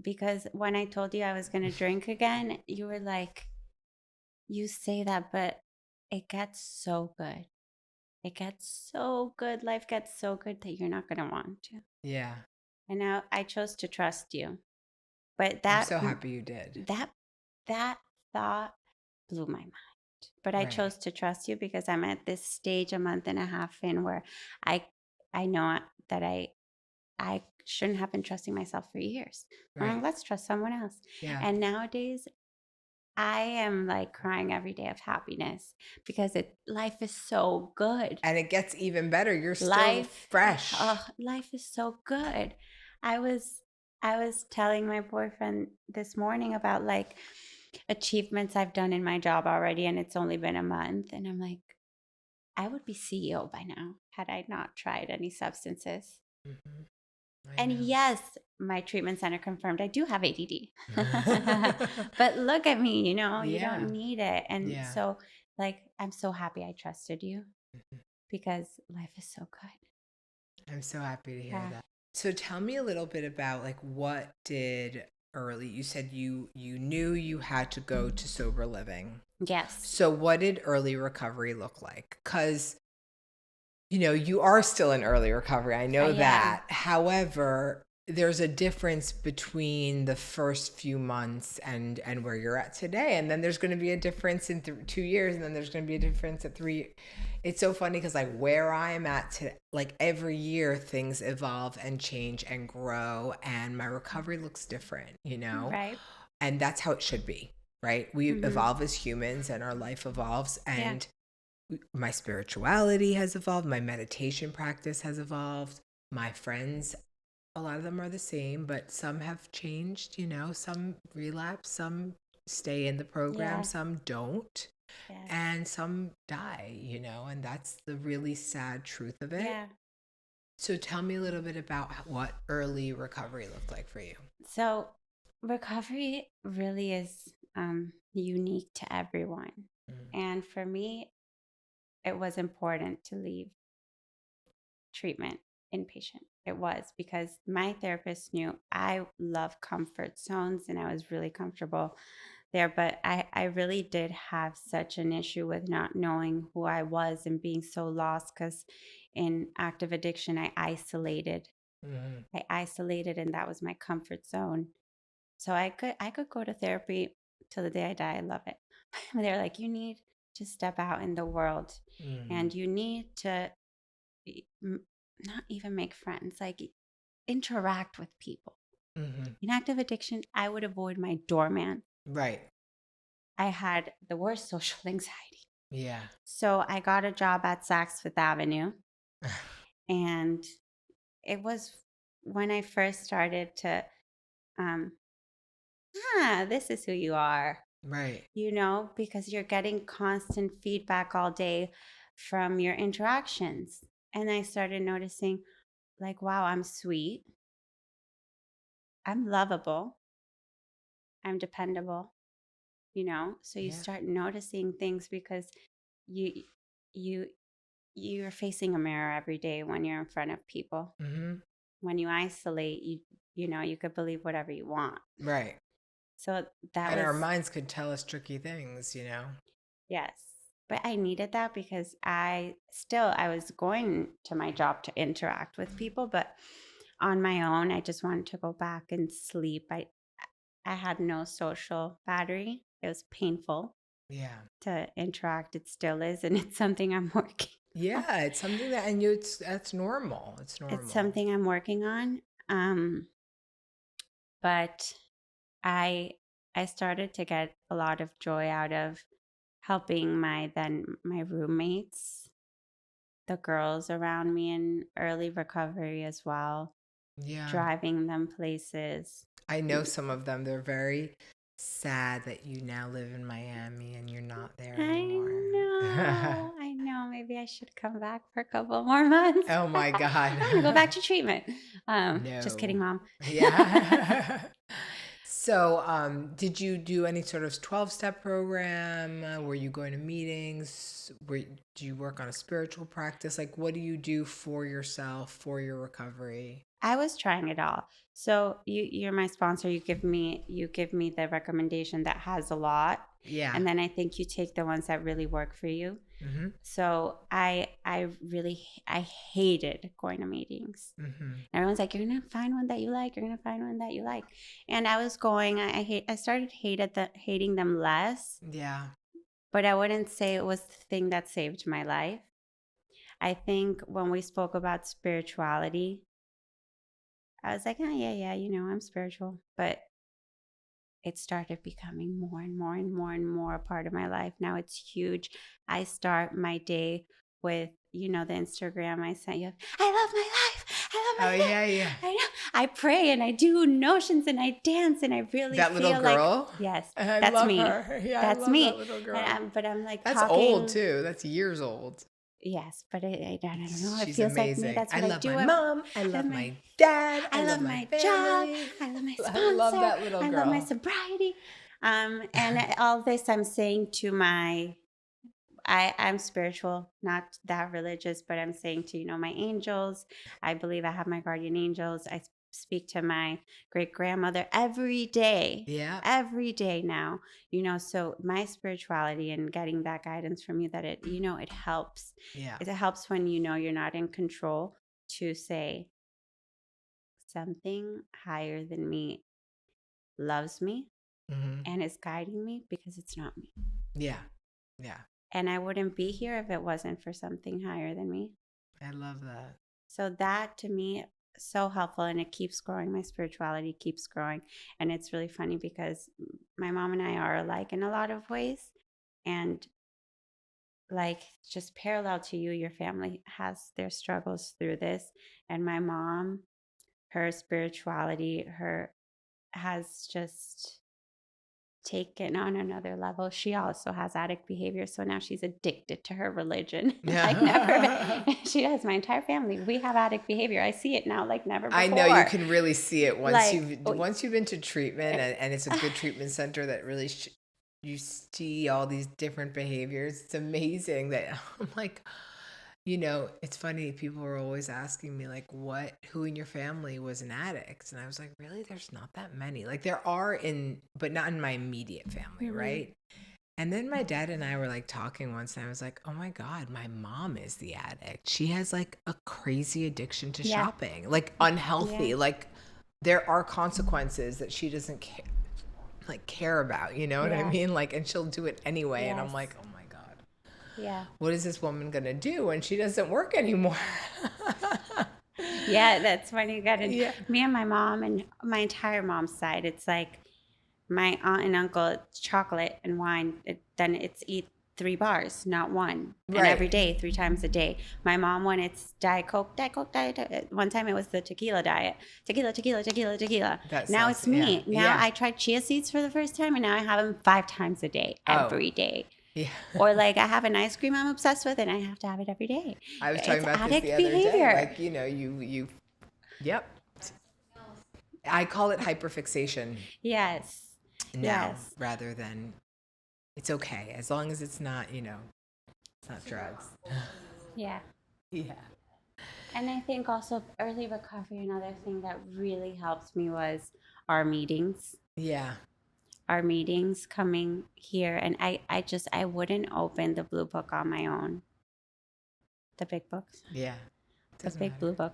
Because when I told you I was going to drink again, you were like, you say that, but it gets so good. It gets so good. Life gets so good that you're not going to want to. yeah, And now I chose to trust you. But I'm so happy you did. that thought blew my mind. But I Right. chose to trust you because I'm at this stage a month and a half in where I I know that I shouldn't have been trusting myself for years. Right. Let's trust someone else. Yeah. And nowadays I am like crying every day of happiness because life is so good. And it gets even better. You're still Life, fresh. life is so good. I was I was telling my boyfriend this morning about like achievements I've done in my job already, and it's only been a month. And I'm like, I would be CEO by now had I not tried any substances. Mhm. I And know. yes, my treatment center confirmed I do have ADD. But look at me, you Yeah. don't need it. And Yeah. so, like, I'm so happy I trusted you Mhm. because life is so good. I'm so happy to hear Yeah. that. So tell me a little bit about like what did early you said you knew you had to go to sober living. Yes. So what did early recovery look like? Cuz you are still in early recovery. I know I am. that. However, there's a difference between the first few months and where you're at today, and then there's going to be a difference in 2 years, and then there's going to be a difference at 3. It's so funny because like where I'm at to like every year things evolve and change and grow, and my recovery looks different. Right. And that's how it should be, right? We evolve as humans and our life evolves, and my spirituality has evolved, my meditation practice has evolved, my friends, a lot of them are the same, but some have changed. Some relapse, some stay in the program, Yeah. some don't, Yes. and some die, and that's the really sad truth of it. Yeah. So tell me a little bit about what early recovery looked like for you. So recovery really is unique to everyone. Mm. And for me, it was important to leave treatment inpatient. It was because my therapist knew I love comfort zones and I was really comfortable there. But I really did have such an issue with not knowing who I was and being so lost because in active addiction, I isolated. Mhm. And that was my comfort zone. So I could go to therapy till the day I die. I love it. They're like, you need to step out in the world and Mhm. you need to not even make friends, like interact with people. Mhm. In active addiction, I would avoid my doorman. Right. I had the worst social anxiety. Yeah. So I got a job at Saks Fifth Avenue. And it was when I first started to, um, this is who you are, Right. because you're getting constant feedback all day from your interactions. And I started noticing, like, wow, I'm sweet, I'm lovable, I'm dependable. So you Yeah. start noticing things because you you you're facing a mirror every day when you're in front of people. Mm-hmm. When you isolate, you could believe whatever you want. Right. So that And was our minds could tell us tricky things, you know? yes. But I needed that because I was going to my job to interact with people, but on my own, I just wanted to go back and sleep. I had no social battery. It was painful Yeah. to interact. It still is, and it's something I'm working. Yeah, it's something that, and that's normal. It's normal. It's something I'm working on. But I I started to get a lot of joy out of helping my roommates, the girls around me in early recovery as well, Yeah. driving them places. I know some of them. They're very sad that you now live in Miami and you're not there anymore. I know. Maybe I should come back for a couple more months. Oh my God. I'm gonna go back to treatment. Just kidding, No. Mom. Yeah. So, did you do any sort of 12-step program? Were you going to meetings? Do you work on a spiritual practice? Like, what do you do for yourself, for your recovery? I was trying it all. So you're my sponsor. You give me the recommendation that has a lot, Yeah. and then I think you take the ones that really work for you. Mm-hmm. So I hated going to meetings. Mm-hmm. Everyone's like, you're gonna find one that you like. You're gonna find one that you like. And I was going. I started hating them less. Yeah. But I wouldn't say it was the thing that saved my life. I think when we spoke about spirituality, I was like, oh, yeah, I'm spiritual. But it started becoming more and more and more and more a part of my life. Now it's huge. I start my day with, the Instagram I sent you. I love my life. I love my life. Yeah, yeah. I know. I pray and I do notions and I dance and I really That feel little girl? like, yes, I that's love me. her. Yeah, that's I love me. that little girl. But I'm like That's talking. old too. That's years old. Yes, but I don't know. It She's feels amazing. like me. That's what I love do. my mom. I love my dad. I love my job. family. I love my sponsor. I love that little girl. I love my sobriety. And all this I'm saying to I'm spiritual, not that religious, but I'm saying to, my angels. I believe I have my guardian angels. I speak to my great grandmother every day. Yeah. Every day now, so my spirituality and getting that guidance from you that it helps. Yeah. It helps when you're not in control to say something higher than me loves me and is guiding me because it's not me. Yeah. Yeah. And I wouldn't be here if it wasn't for something higher than me. I love that. So that to me so helpful, and it keeps growing. My spirituality keeps growing. And it's really funny because my mom and I are alike in a lot of ways. And like just parallel to you, your family has their struggles through this. And my mom, her spirituality, has just taken on another level. She also has addict behavior, so now she's addicted to her religion. Like never. She has my entire family. We have addict behavior. I see it now like never before. I know you can really see it once Like, you've been to treatment and it's a good treatment center that really you see all these different behaviors. It's amazing that I'm like, it's funny. People are always asking me like, who in your family was an addict? And I was like, really? There's not that many. Like there are but not in my immediate family. Mm-hmm. Right. And then my dad and I were like talking once and I was like, oh my God, my mom is the addict. She has like a crazy addiction to shopping, like unhealthy. Yeah. Like there are consequences that she doesn't care about, you know what I mean? Like, and she'll do it anyway. Yes. And I'm like, oh my God. Yeah. What is this woman going to do when she doesn't work anymore? Yeah, that's funny. Me and my mom and my entire mom's side, it's like my aunt and uncle, it's chocolate and wine. Then it's eat 3 bars, not one. Right. And every day, 3 times a day. My mom, when it's Diet Coke. One time it was the tequila diet. Tequila. Now it's me. Yeah. Now I tried chia seeds for the first time, and now I have them 5 times a day, every day. Yeah. Or like I have an ice cream I'm obsessed with, and I have to have it every day. I was talking about this the other day. Like, you yep. I call it hyperfixation. Yes. Now, rather than it's okay as long as it's not, it's not drugs. Yeah. Yeah. And I think also early recovery, another thing that really helped me was our meetings. Yeah. Our meetings coming here. And I wouldn't open the blue book on my own. The big books. Yeah. The Doesn't big matter. blue book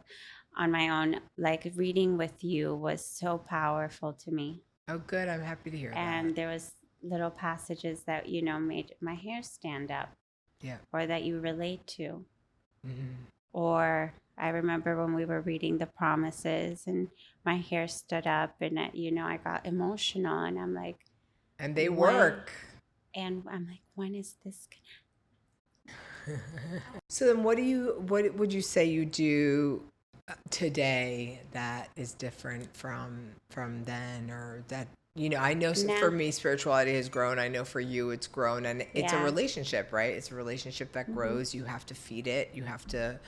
on my own. Like reading with you was so powerful to me. Oh, good. I'm happy to hear And that. there was little passages that, made my hair stand up Yeah. or that you relate to. Mm-hmm. Or I remember when we were reading the promises and my hair stood up and, I got emotional and I'm like, And they when- work. And I'm like, when is this gonna? So then what would you say you do today that is different from then, or that, I know for me spirituality has grown. I know for you it's grown, and it's a relationship, right? It's a relationship that grows. You have to feed it. You have to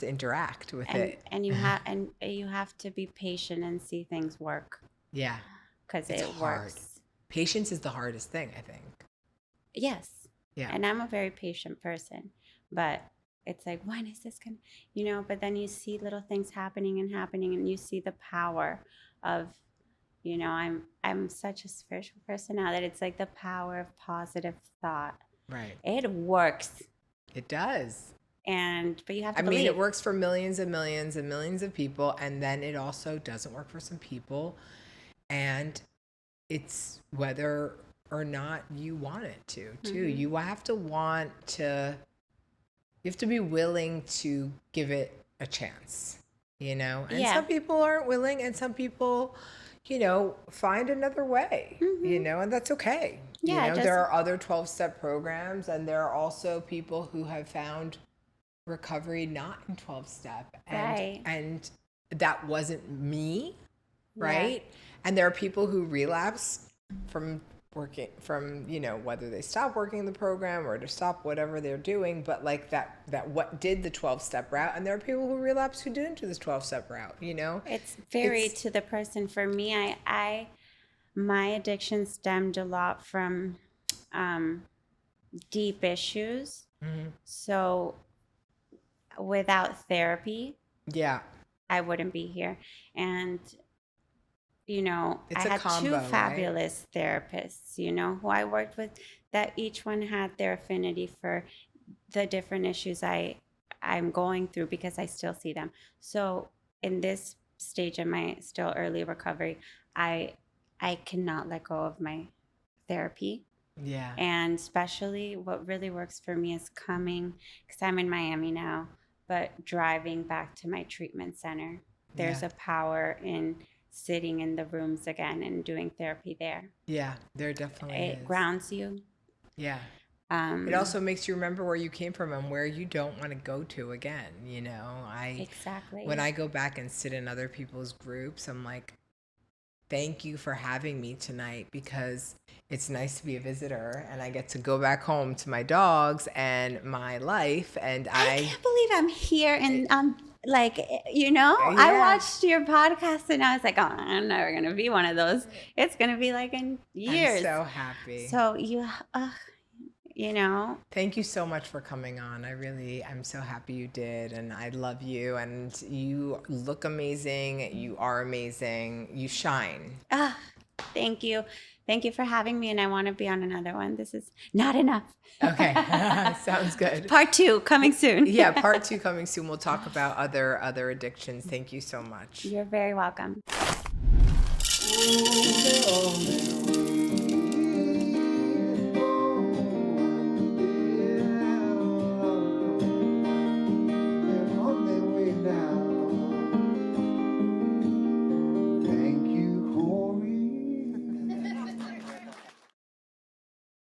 interact with it. And you have to be patient and see things work. Yeah. Because It's it hard. works. Patience is the hardest thing, I think. Yes. Yeah. And I'm a very patient person, but it's like, when is this gonna, but then you see little things happening and you see the power of, I'm such a spiritual person now that it's like the power of positive thought. Right. It works. It does. But you have to I mean, it works for millions and millions and millions of people, and then it also doesn't work for some people, and it's whether or not you want it to, too. Mm-hmm. You have to be willing to give it a chance, and some people aren't willing, and some people, find another way, and that's okay. Yeah, there are other 12-step programs, and there are also people who have found recovery not in 12-step, and that wasn't me, right? Yeah. And there are people who relapse from whether they stop working the program or to stop whatever they're doing, but like that what did the 12-step route, and there are people who relapse who didn't do this 12-step route. It's very to the person. For me, I my addiction stemmed a lot from deep issues. Mm-hmm. So without therapy, I wouldn't be here. And I had combo, 2 fabulous therapists, who I worked with, that each one had their affinity for the different issues I'm going through, because I still see them. So in this stage of my still early recovery, I cannot let go of my therapy. Yeah. And especially what really works for me is coming, because I'm in Miami now, but driving back to my treatment center. There's a power in sitting in the rooms again and doing therapy there. Yeah, there definitely is. It grounds you. Yeah. It also makes you remember where you came from and where you don't want to go to again. Exactly. When I go back and sit in other people's groups, I'm like, thank you for having me tonight, because it's nice to be a visitor and I get to go back home to my dogs and my life. And I can't believe I'm here and I watched your podcast and I was like, oh, I'm never going to be one of those. It's going to be like in years. I'm so happy. So Thank you so much for coming on. I'm so happy you did. And I love you. And you look amazing. You are amazing. You shine. Thank you. Thank you for having me. And I want to be on another one. This is not enough. Okay. Sounds good. Part 2 coming soon. Yeah, part 2 coming soon. We'll talk about other addictions. Thank you so much. You're very welcome.